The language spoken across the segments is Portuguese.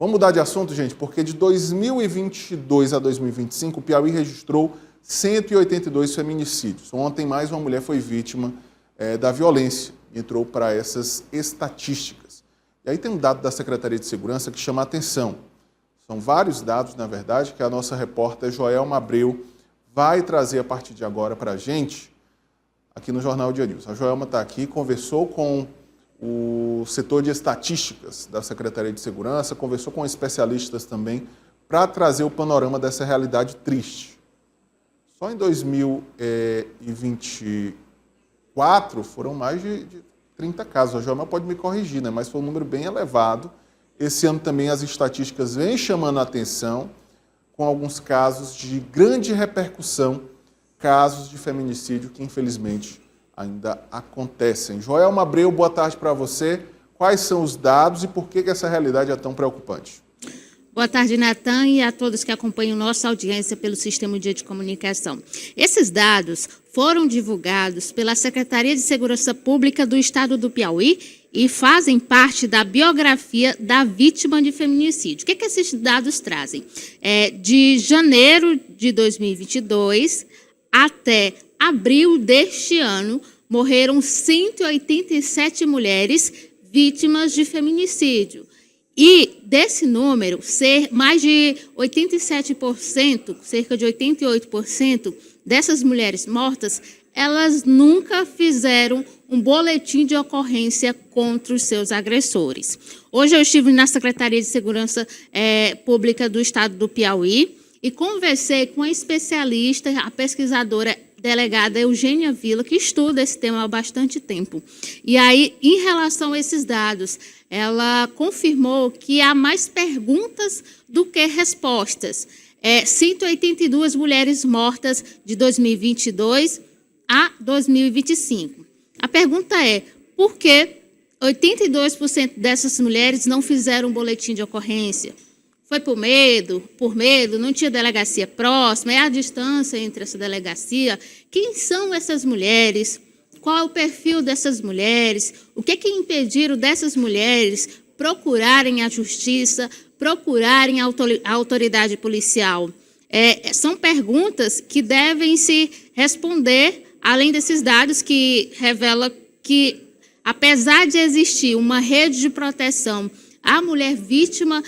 Vamos mudar de assunto, gente, porque de 2022 a 2025, o Piauí registrou 182 feminicídios. Ontem, mais uma mulher foi vítima da violência e entrou para essas estatísticas. E aí tem um dado da Secretaria de Segurança que chama a atenção. São vários dados, na verdade, que a nossa repórter Joelma Abreu vai trazer a partir de agora para a gente, aqui no Jornal Dia News. A Joelma está aqui, conversou com o setor de estatísticas da Secretaria de Segurança, conversou com especialistas também, para trazer o panorama dessa realidade triste. Só em 2024 foram mais de 30 casos. A Joelma pode me corrigir, né? Mas foi um número bem elevado. Esse ano também as estatísticas vêm chamando a atenção, com alguns casos de grande repercussão, casos de feminicídio que, infelizmente, ainda acontecem. Joelma Abreu, boa tarde para você. Quais são os dados e por que essa realidade é tão preocupante? Boa tarde, Natan, e a todos que acompanham nossa audiência pelo Sistema Dia de Comunicação. Esses dados foram divulgados pela Secretaria de Segurança Pública do Estado do Piauí e fazem parte da biografia da vítima de feminicídio. O que esses dados trazem? De janeiro de 2022 até abril deste ano, morreram 187 mulheres vítimas de feminicídio. E desse número, mais de 87%, cerca de 88% dessas mulheres mortas, elas nunca fizeram um boletim de ocorrência contra os seus agressores. Hoje eu estive na Secretaria de Segurança Pública do Estado do Piauí e conversei com a especialista, a pesquisadora delegada Eugênia Vila, que estuda esse tema há bastante tempo. E aí, em relação a esses dados, ela confirmou que há mais perguntas do que respostas. 182 mulheres mortas de 2022 a 2025. A pergunta é, por que 82% dessas mulheres não fizeram um boletim de ocorrência? Foi por medo, não tinha delegacia próxima, é a distância entre essa delegacia. Quem são essas mulheres? Qual é o perfil dessas mulheres? O que impediram dessas mulheres procurarem a justiça, procurarem a autoridade policial? São perguntas que devem se responder, além desses dados que revelam que, apesar de existir uma rede de proteção à mulher vítima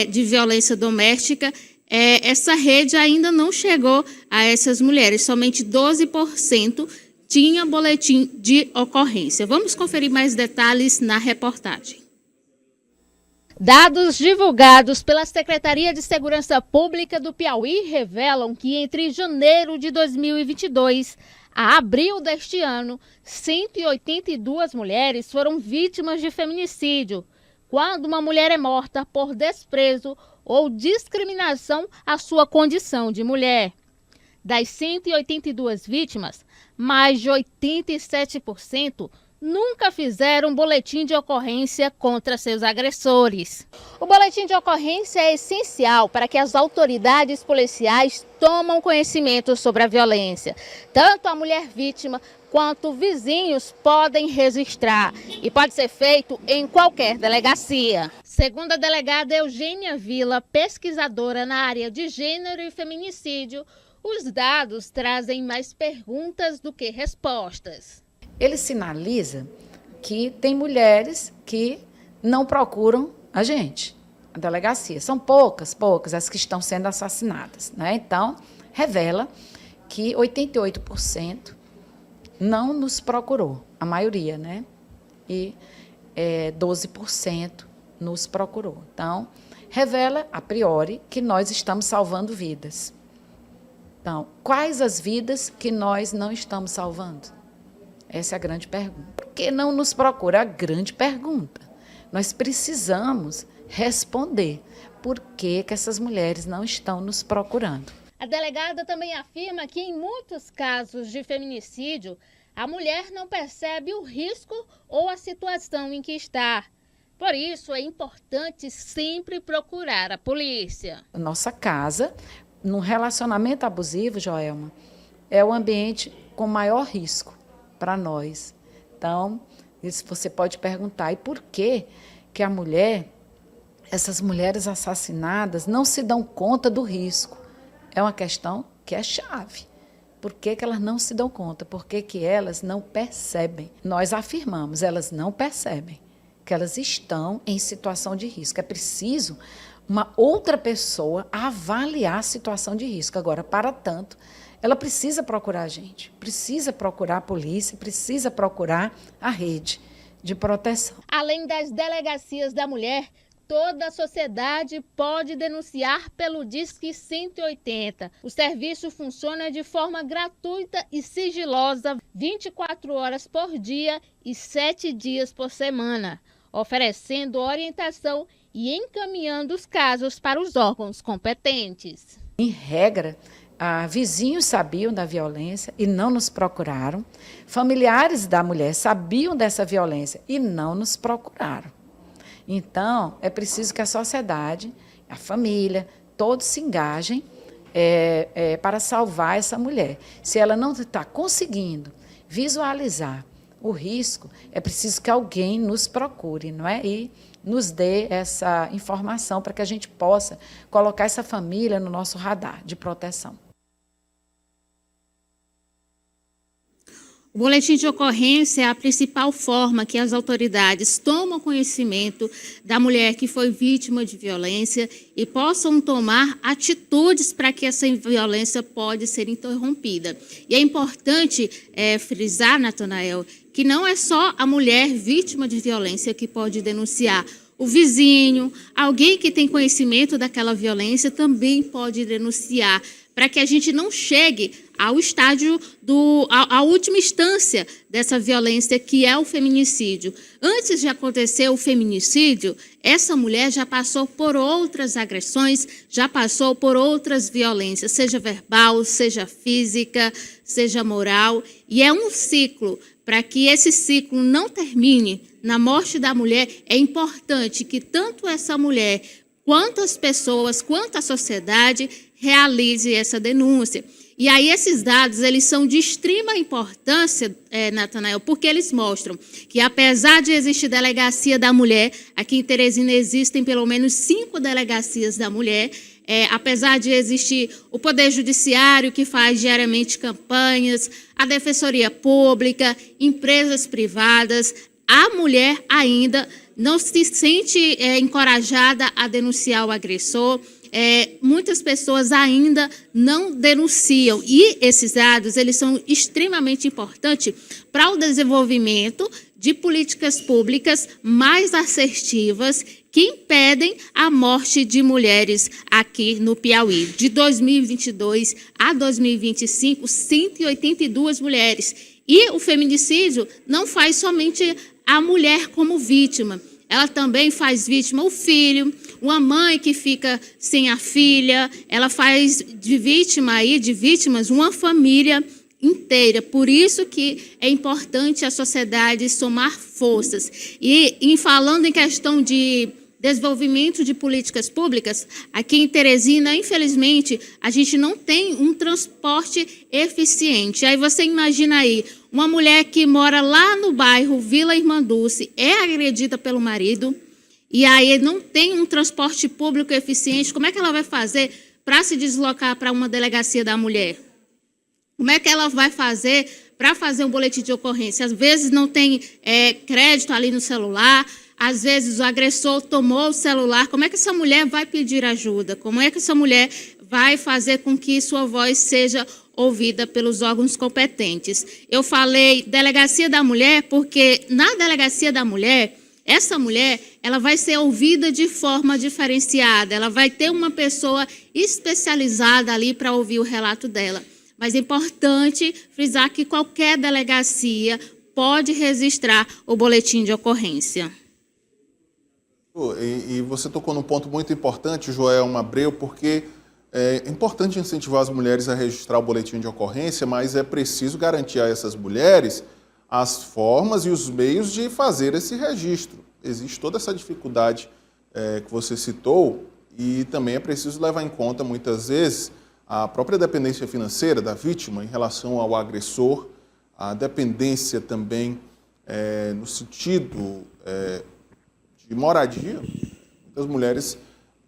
de violência doméstica, essa rede ainda não chegou a essas mulheres. Somente 12% tinha boletim de ocorrência. Vamos conferir mais detalhes na reportagem. Dados divulgados pela Secretaria de Segurança Pública do Piauí revelam que entre janeiro de 2022 a abril deste ano, 182 mulheres foram vítimas de feminicídio, quando uma mulher é morta por desprezo ou discriminação à sua condição de mulher. Das 182 vítimas, mais de 87% nunca fizeram um boletim de ocorrência contra seus agressores. O boletim de ocorrência é essencial para que as autoridades policiais tomem conhecimento sobre a violência. Tanto a mulher vítima quanto vizinhos podem registrar e pode ser feito em qualquer delegacia. Segundo a delegada Eugênia Vila, pesquisadora na área de gênero e feminicídio, os dados trazem mais perguntas do que respostas. Ele sinaliza que tem mulheres que não procuram a gente, a delegacia. São poucas as que estão sendo assassinadas, né? Então, revela que 88% não nos procurou, a maioria, né? E 12% nos procurou. Então, revela, a priori, que nós estamos salvando vidas. Então, quais as vidas que nós não estamos salvando? Essa é a grande pergunta. Por que não nos procura? A grande pergunta. Nós precisamos responder por que essas mulheres não estão nos procurando. A delegada também afirma que, em muitos casos de feminicídio, a mulher não percebe o risco ou a situação em que está. Por isso, é importante sempre procurar a polícia. Nossa casa, num relacionamento abusivo, Joelma, é o ambiente com maior risco para nós. Então, isso você pode perguntar, e por que a mulher essas mulheres assassinadas não se dão conta do risco. É uma questão que é chave. Por que elas não se dão conta? Por que elas não percebem? Nós afirmamos, elas não percebem que elas estão em situação de risco. É preciso uma outra pessoa avaliar a situação de risco. Agora, para tanto, ela precisa procurar a gente, precisa procurar a polícia, precisa procurar a rede de proteção. Além das delegacias da mulher, toda a sociedade pode denunciar pelo Disque 180. O serviço funciona de forma gratuita e sigilosa, 24 horas por dia e 7 dias por semana, oferecendo orientação e encaminhando os casos para os órgãos competentes. Em regra, vizinhos sabiam da violência e não nos procuraram. Familiares da mulher sabiam dessa violência e não nos procuraram. Então, é preciso que a sociedade, a família, todos se engajem para salvar essa mulher. Se ela não está conseguindo visualizar o risco, é preciso que alguém nos procure, não é? E nos dê essa informação para que a gente possa colocar essa família no nosso radar de proteção. O boletim de ocorrência é a principal forma que as autoridades tomam conhecimento da mulher que foi vítima de violência e possam tomar atitudes para que essa violência pode ser interrompida. E é importante frisar, Natanael, que não é só a mulher vítima de violência que pode denunciar. O vizinho, alguém que tem conhecimento daquela violência também pode denunciar, para que a gente não chegue ao estágio à última instância dessa violência, que é o feminicídio. Antes de acontecer o feminicídio, essa mulher já passou por outras agressões, já passou por outras violências, seja verbal, seja física, seja moral, e é um ciclo. Para que esse ciclo não termine na morte da mulher, é importante que tanto essa mulher, quanto as pessoas, quanto a sociedade, realize essa denúncia. E aí esses dados, eles são de extrema importância, Natanael, porque eles mostram que, apesar de existir delegacia da mulher, aqui em Teresina existem pelo menos 5 delegacias da mulher, apesar de existir o Poder Judiciário, que faz diariamente campanhas, a Defensoria Pública, empresas privadas, a mulher ainda não se sente encorajada a denunciar o agressor. Muitas pessoas ainda não denunciam, e esses dados, eles são extremamente importantes para o desenvolvimento de políticas públicas mais assertivas que impedem a morte de mulheres aqui no Piauí. De 2022 a 2025, 182 mulheres. E o feminicídio não faz somente a mulher como vítima, ela também faz vítima o filho, uma mãe que fica sem a filha, ela faz de vítimas, uma família inteira. Por isso que é importante a sociedade somar forças. E falando em questão de desenvolvimento de políticas públicas, aqui em Teresina, infelizmente, a gente não tem um transporte eficiente. Aí você imagina aí, uma mulher que mora lá no bairro Vila Irmã Dulce, é agredida pelo marido, e aí não tem um transporte público eficiente. Como é que ela vai fazer para se deslocar para uma delegacia da mulher? Como é que ela vai fazer para fazer um boletim de ocorrência? Às vezes não tem crédito ali no celular, às vezes o agressor tomou o celular. Como é que essa mulher vai pedir ajuda? Como é que essa mulher vai fazer com que sua voz seja ouvida pelos órgãos competentes? Eu falei delegacia da mulher porque na delegacia da mulher, essa mulher, ela vai ser ouvida de forma diferenciada, ela vai ter uma pessoa especializada ali para ouvir o relato dela. Mas é importante frisar que qualquer delegacia pode registrar o boletim de ocorrência. E você tocou num ponto muito importante, Joelma Abreu, porque é importante incentivar as mulheres a registrar o boletim de ocorrência, mas é preciso garantir a essas mulheres as formas e os meios de fazer esse registro. Existe toda essa dificuldade que você citou, e também é preciso levar em conta, muitas vezes, a própria dependência financeira da vítima em relação ao agressor, a dependência também no sentido de moradia. Muitas mulheres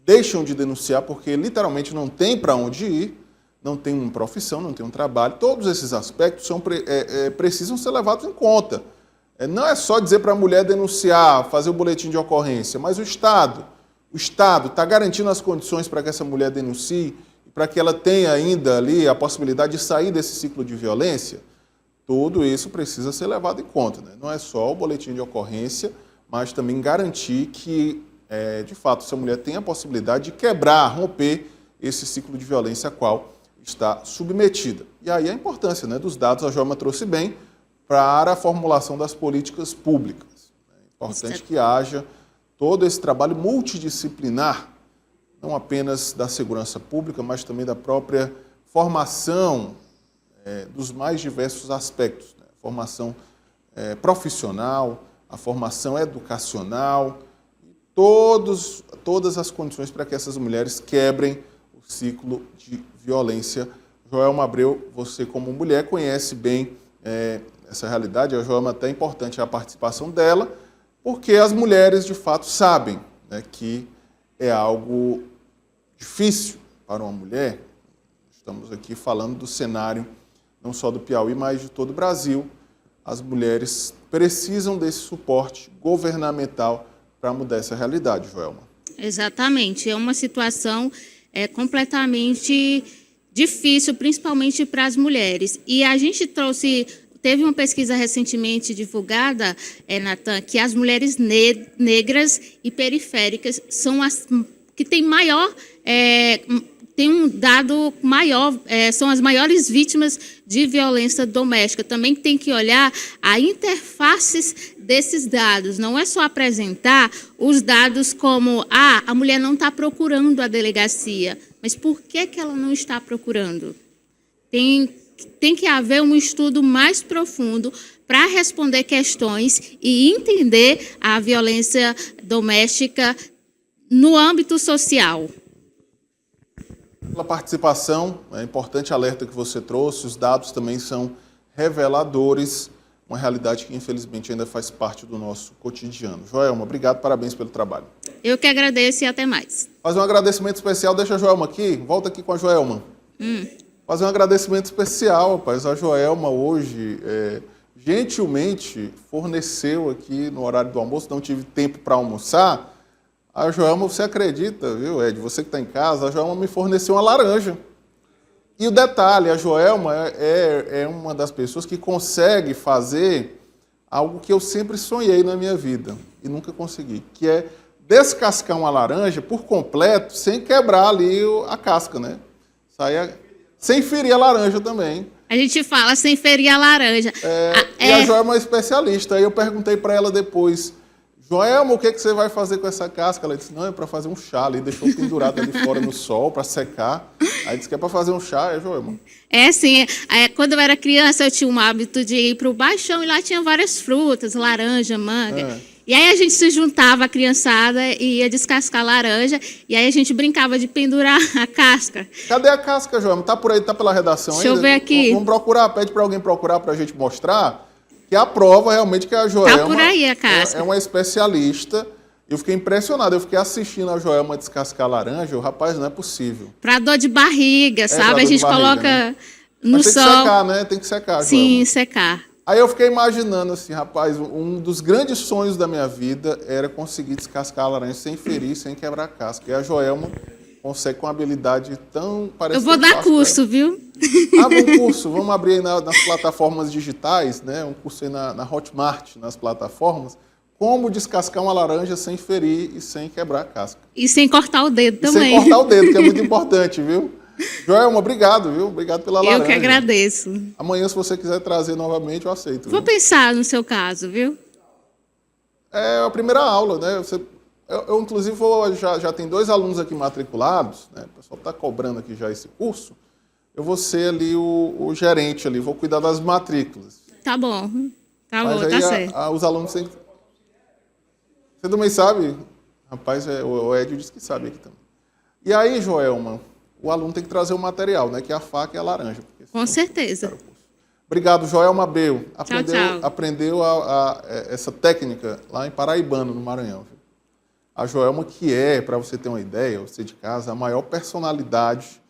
deixam de denunciar porque literalmente não tem para onde ir, não tem uma profissão, não tem um trabalho. Todos esses aspectos precisam ser levados em conta. Não é só dizer para a mulher denunciar, fazer o boletim de ocorrência, mas o Estado está garantindo as condições para que essa mulher denuncie, para que ela tenha ainda ali a possibilidade de sair desse ciclo de violência. Tudo isso precisa ser levado em conta, né? Não é só o boletim de ocorrência, mas também garantir que, de fato, essa mulher tenha a possibilidade de quebrar, romper esse ciclo de violência a qual está submetida. E aí a importância, né, dos dados, a Joelma trouxe bem, para a formulação das políticas públicas. É importante que haja todo esse trabalho multidisciplinar, não apenas da segurança pública, mas também da própria formação dos mais diversos aspectos, né? Formação profissional, a formação educacional, todas as condições para que essas mulheres quebrem o ciclo de violência. Joelma Abreu, você como mulher conhece bem essa realidade. A Joelma, até é importante a participação dela, porque as mulheres de fato sabem, né, que é algo difícil para uma mulher. Estamos aqui falando do cenário não só do Piauí, mas de todo o Brasil. As mulheres precisam desse suporte governamental para mudar essa realidade, Joelma. Exatamente. É uma situação completamente difícil, principalmente para as mulheres. E a gente teve uma pesquisa recentemente divulgada, Natan, que as mulheres negras e periféricas são as que têm maior... tem um dado maior, são as maiores vítimas de violência doméstica. Também tem que olhar a interfaces desses dados. Não é só apresentar os dados como a mulher não está procurando a delegacia, mas por que ela não está procurando? Tem que haver um estudo mais profundo para responder questões e entender a violência doméstica no âmbito social. Pela participação, é importante alerta que você trouxe, os dados também são reveladores, uma realidade que infelizmente ainda faz parte do nosso cotidiano. Joelma, obrigado, parabéns pelo trabalho. Eu que agradeço e até mais. Fazer um agradecimento especial, deixa a Joelma aqui, volta aqui com a Joelma. Fazer um agradecimento especial, rapaz, a Joelma hoje gentilmente forneceu aqui no horário do almoço, não tive tempo para almoçar. A Joelma, você acredita, viu, Ed? Você que está em casa, a Joelma me forneceu uma laranja. E o detalhe, a Joelma é uma das pessoas que consegue fazer algo que eu sempre sonhei na minha vida e nunca consegui, que é descascar uma laranja por completo, sem quebrar ali a casca, né? Sem ferir a laranja também. A gente fala sem ferir a laranja. E a Joelma é uma especialista. Aí eu perguntei para ela depois, Joelma, o que você vai fazer com essa casca? Ela disse, não, é para fazer um chá ali, deixou pendurado ali fora no sol para secar. Aí disse que é para fazer um chá, Joelma? Sim. Quando eu era criança, eu tinha um hábito de ir para o baixão e lá tinha várias frutas, laranja, manga. E aí a gente se juntava, a criançada, e ia descascar a laranja, e aí a gente brincava de pendurar a casca. Cadê a casca, Joelma? Tá por aí, tá pela redação ainda? Deixa eu ver aqui. Vamos procurar, pede para alguém procurar para a gente mostrar, que é a prova realmente que a Joelma tá por aí, a casca. É uma especialista. Eu fiquei impressionado, eu fiquei assistindo a Joelma descascar a laranja, rapaz, não é possível. Para dor de barriga, sabe? A gente coloca né? no Mas sol. Tem que secar, né? Tem que secar, Joelma. Sim, secar. Aí eu fiquei imaginando assim, rapaz, um dos grandes sonhos da minha vida era conseguir descascar a laranja sem ferir, sem quebrar a casca. E a Joelma consegue com uma habilidade tão parecida. Eu vou dar curso, viu? Um curso. Vamos abrir aí nas plataformas digitais, né? Um curso aí na Hotmart, nas plataformas. Como descascar uma laranja sem ferir e sem quebrar a casca. E sem cortar o dedo também. Sem cortar o dedo, que é muito importante, viu? Joelma, obrigado, viu? Obrigado pela laranja. Eu que agradeço. Amanhã, se você quiser trazer novamente, eu aceito. Vou pensar no seu caso, viu? É a primeira aula, né? Eu inclusive, já tem 2 alunos aqui matriculados, né? O pessoal está cobrando aqui já esse curso. Eu vou ser ali o gerente ali, vou cuidar das matrículas. Tá bom. Mas aí tá certo. Os alunos têm que... Você também sabe? Rapaz, o Edio disse que sabe aqui também. E aí, Joelma, o aluno tem que trazer o material, né? Que é a faca e a laranja. Com certeza. Obrigado, Joelma Abreu. Tchau. Aprendeu essa técnica lá em Paraibano, no Maranhão. A Joelma, que é, para você ter uma ideia, você de casa, a maior personalidade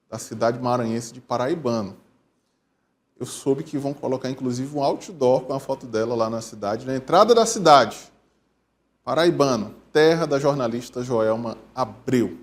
da cidade maranhense de Paraibano. Eu soube que vão colocar, inclusive, um outdoor com a foto dela lá na cidade, na entrada da cidade. Paraibano, terra da jornalista Joelma Abreu.